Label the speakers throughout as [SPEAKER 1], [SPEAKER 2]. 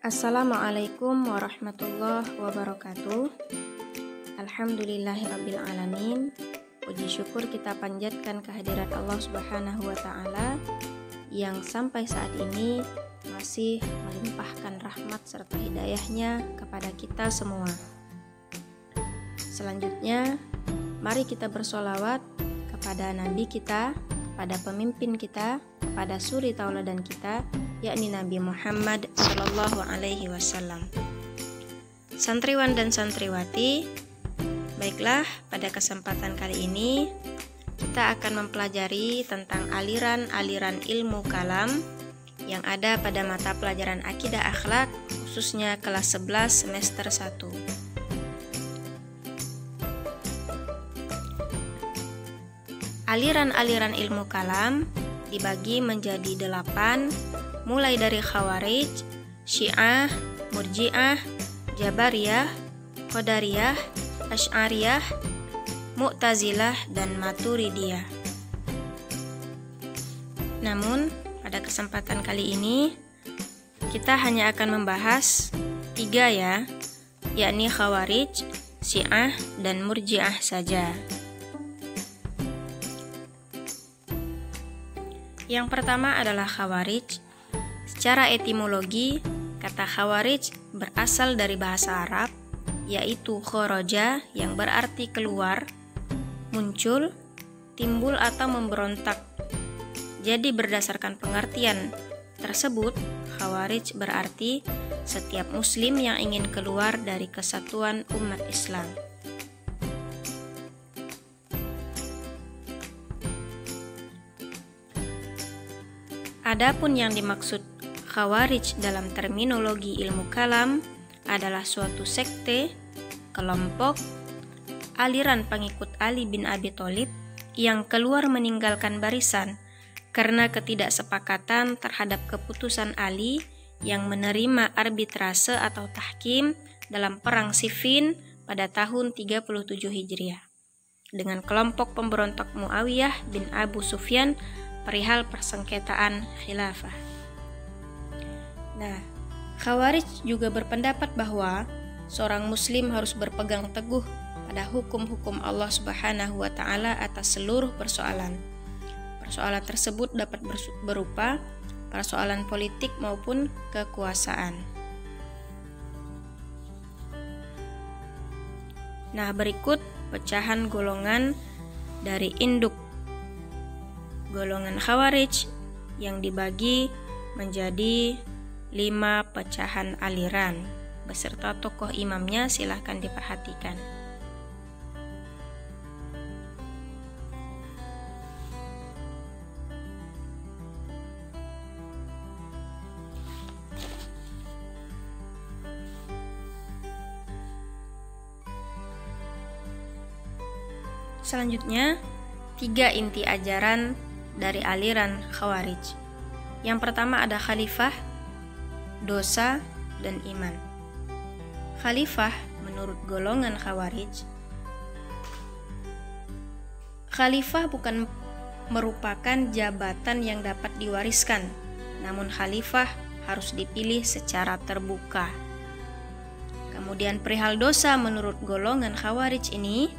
[SPEAKER 1] Assalamualaikum warahmatullahi wabarakatuh. Alhamdulillahirrabbilalamin. Puji syukur kita panjatkan kehadirat Allah Subhanahu wa Ta'ala yang sampai saat ini masih melimpahkan rahmat serta hidayahnya kepada kita semua. Selanjutnya, mari kita bersolawat kepada Nabi kita, kepada pemimpin kita, kepada suri tauladan kita, yakni Nabi Muhammad Sallallahu Alaihi Wasallam. Santriwan dan santriwati, baiklah, pada kesempatan kali ini kita akan mempelajari tentang aliran-aliran ilmu kalam yang ada pada mata pelajaran akidah akhlak, khususnya kelas 11 semester 1. Aliran-aliran ilmu kalam dibagi menjadi 8, mulai dari Khawarij, Syiah, Murji'ah, Jabariyah, Qadariyah, Asy'ariyah, Mu'tazilah, dan Maturidiyah. Namun, pada kesempatan kali ini kita hanya akan membahas 3 ya, yakni Khawarij, Syiah, dan Murji'ah saja. Yang pertama adalah Khawarij. Secara etimologi, kata Khawarij berasal dari bahasa Arab, yaitu kharaja yang berarti keluar, muncul, timbul atau memberontak. Jadi berdasarkan pengertian tersebut, Khawarij berarti setiap muslim yang ingin keluar dari kesatuan umat Islam. Adapun yang dimaksud Khawarij dalam terminologi ilmu kalam adalah suatu sekte, kelompok, aliran pengikut Ali bin Abi Thalib yang keluar meninggalkan barisan karena ketidaksepakatan terhadap keputusan Ali yang menerima arbitrase atau tahkim dalam perang Siffin pada tahun 37 Hijriah dengan kelompok pemberontak Muawiyah bin Abu Sufyan perihal persengketaan khilafah. Nah, Khawarij juga berpendapat bahwa seorang muslim harus berpegang teguh pada hukum-hukum Allah Subhanahu wa Ta'ala atas seluruh persoalan. Persoalan tersebut dapat berupa persoalan politik maupun kekuasaan. Nah, berikut pecahan golongan dari induk golongan Khawarij yang dibagi menjadi 5 pecahan aliran beserta tokoh imamnya. Silahkan diperhatikan. Selanjutnya, 3 inti ajaran dari aliran Khawarij. Yang pertama ada khalifah, dosa, dan iman. Khalifah menurut golongan Khawarij, khalifah bukan merupakan jabatan yang dapat diwariskan, namun khalifah harus dipilih secara terbuka. Kemudian perihal dosa menurut golongan Khawarij ini,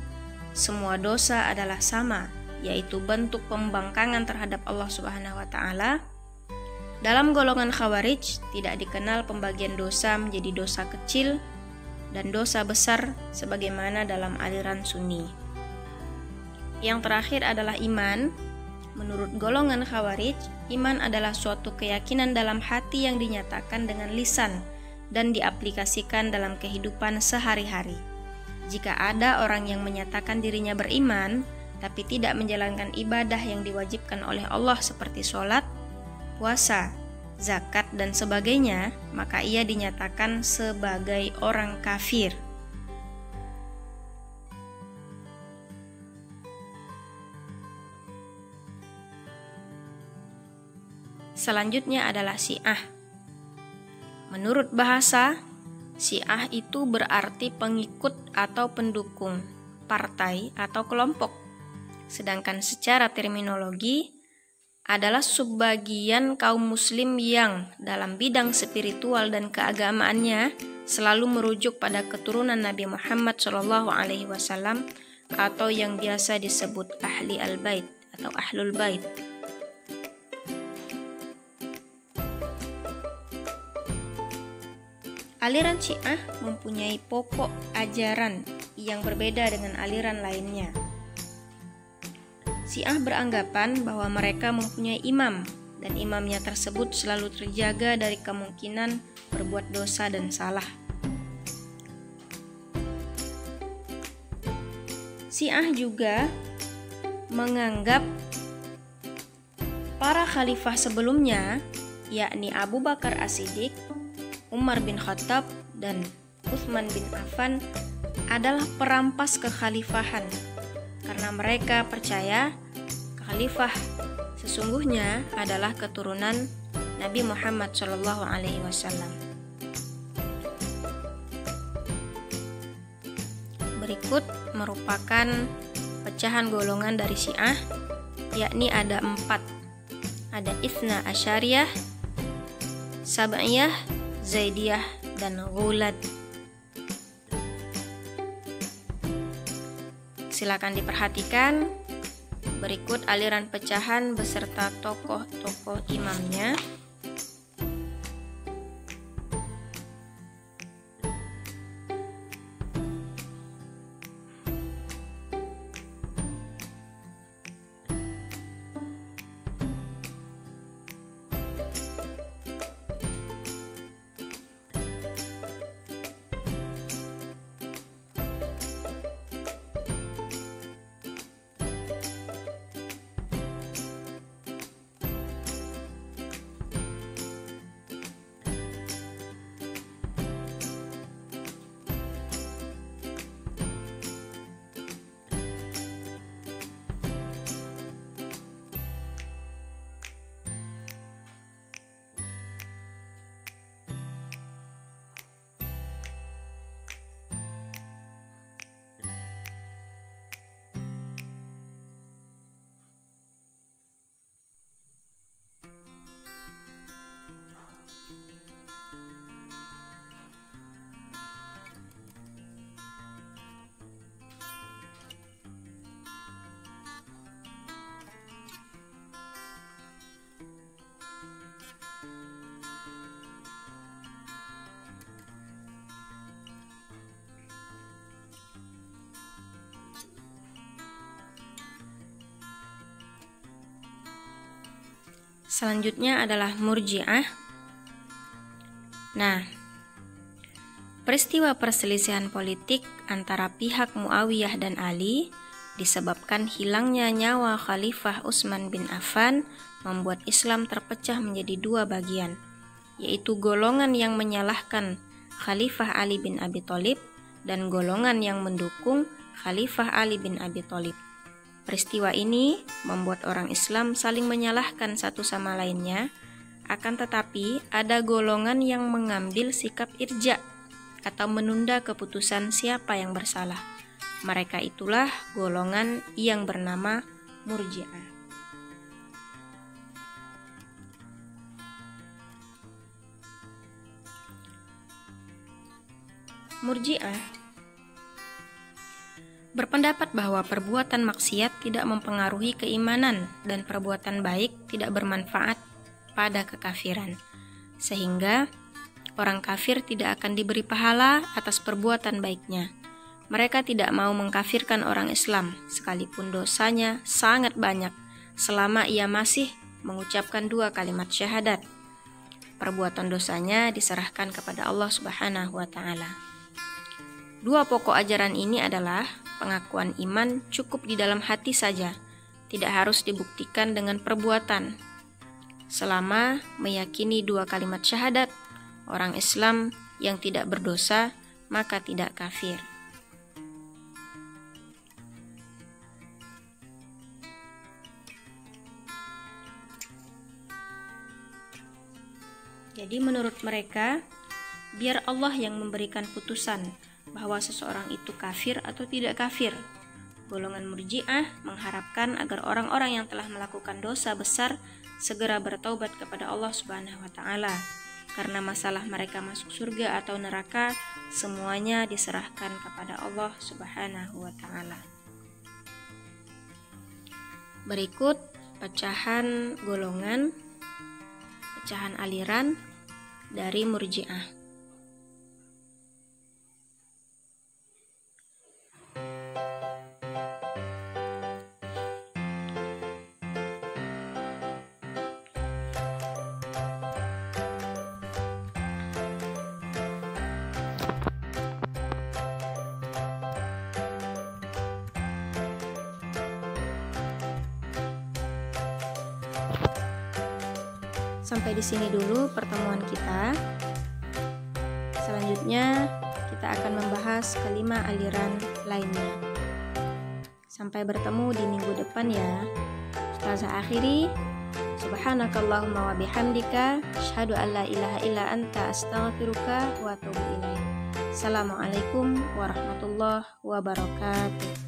[SPEAKER 1] semua dosa adalah sama, yaitu bentuk pembangkangan terhadap Allah Subhanahu wa Ta'ala. Dalam golongan Khawarij tidak dikenal pembagian dosa menjadi dosa kecil dan dosa besar sebagaimana dalam aliran Sunni. Yang terakhir adalah iman. Menurut golongan Khawarij, iman adalah suatu keyakinan dalam hati yang dinyatakan dengan lisan dan diaplikasikan dalam kehidupan sehari-hari. Jika ada orang yang menyatakan dirinya beriman tapi tidak menjalankan ibadah yang diwajibkan oleh Allah seperti sholat, puasa, zakat, dan sebagainya, maka ia dinyatakan sebagai orang kafir. Selanjutnya adalah Syiah. Menurut bahasa, Syiah itu berarti pengikut atau pendukung, partai atau kelompok. Sedangkan secara terminologi, adalah subbagian kaum muslim yang dalam bidang spiritual dan keagamaannya selalu merujuk pada keturunan Nabi Muhammad SAW atau yang biasa disebut ahli al-bait atau ahlul bait. Aliran Syiah mempunyai pokok ajaran yang berbeda dengan aliran lainnya. Syiah beranggapan bahwa mereka mempunyai imam, dan imamnya tersebut selalu terjaga dari kemungkinan berbuat dosa dan salah. Syiah juga menganggap para khalifah sebelumnya, yakni Abu Bakar As-Siddiq, Umar bin Khattab, dan Utsman bin Affan adalah perampas kekhalifahan, karena mereka percaya khalifah sesungguhnya adalah keturunan Nabi Muhammad SAW. Berikut merupakan pecahan golongan dari Syiah, yakni ada 4. Ada Itsna Asyariyah, Sab'iyah, Zaidiyah, dan Ghulad. Silakan diperhatikan. Berikut aliran pecahan beserta tokoh-tokoh imamnya. Selanjutnya adalah Murji'ah. Nah, peristiwa perselisihan politik antara pihak Muawiyah dan Ali disebabkan hilangnya nyawa Khalifah Utsman bin Affan membuat Islam terpecah menjadi 2 bagian, yaitu golongan yang menyalahkan Khalifah Ali bin Abi Thalib dan golongan yang mendukung Khalifah Ali bin Abi Thalib. Peristiwa ini membuat orang Islam saling menyalahkan satu sama lainnya, akan tetapi ada golongan yang mengambil sikap irja atau menunda keputusan siapa yang bersalah. Mereka itulah golongan yang bernama Murji'ah. Murji'ah berpendapat bahwa perbuatan maksiat tidak mempengaruhi keimanan dan perbuatan baik tidak bermanfaat pada kekafiran, sehingga orang kafir tidak akan diberi pahala atas perbuatan baiknya. Mereka tidak mau mengkafirkan orang Islam sekalipun dosanya sangat banyak selama ia masih mengucapkan 2 kalimat syahadat. Perbuatan dosanya diserahkan kepada Allah Subhanahu wa Ta'ala. 2 pokok ajaran ini adalah pengakuan iman cukup di dalam hati saja, tidak harus dibuktikan dengan perbuatan. Selama meyakini 2 kalimat syahadat, orang Islam yang tidak berdosa maka tidak kafir. Jadi menurut mereka, biar Allah yang memberikan putusan bahwa seseorang itu kafir atau tidak kafir. Golongan Murji'ah mengharapkan agar orang-orang yang telah melakukan dosa besar segera bertaubat kepada Allah Subhanahu wa taala. Karena masalah mereka masuk surga atau neraka semuanya diserahkan kepada Allah Subhanahu wa taala. Berikut pecahan golongan, pecahan aliran dari Murji'ah. Sampai di sini dulu pertemuan kita. Selanjutnya kita akan membahas kelima aliran lainnya. Sampai bertemu di minggu depan ya. Ustazah akhiri, subhanakallahumma wa bihamdika, asyhadu an la ilaha illa anta, astaghfiruka wa atubu ilaik. Assalamualaikum warahmatullahi wabarakatuh.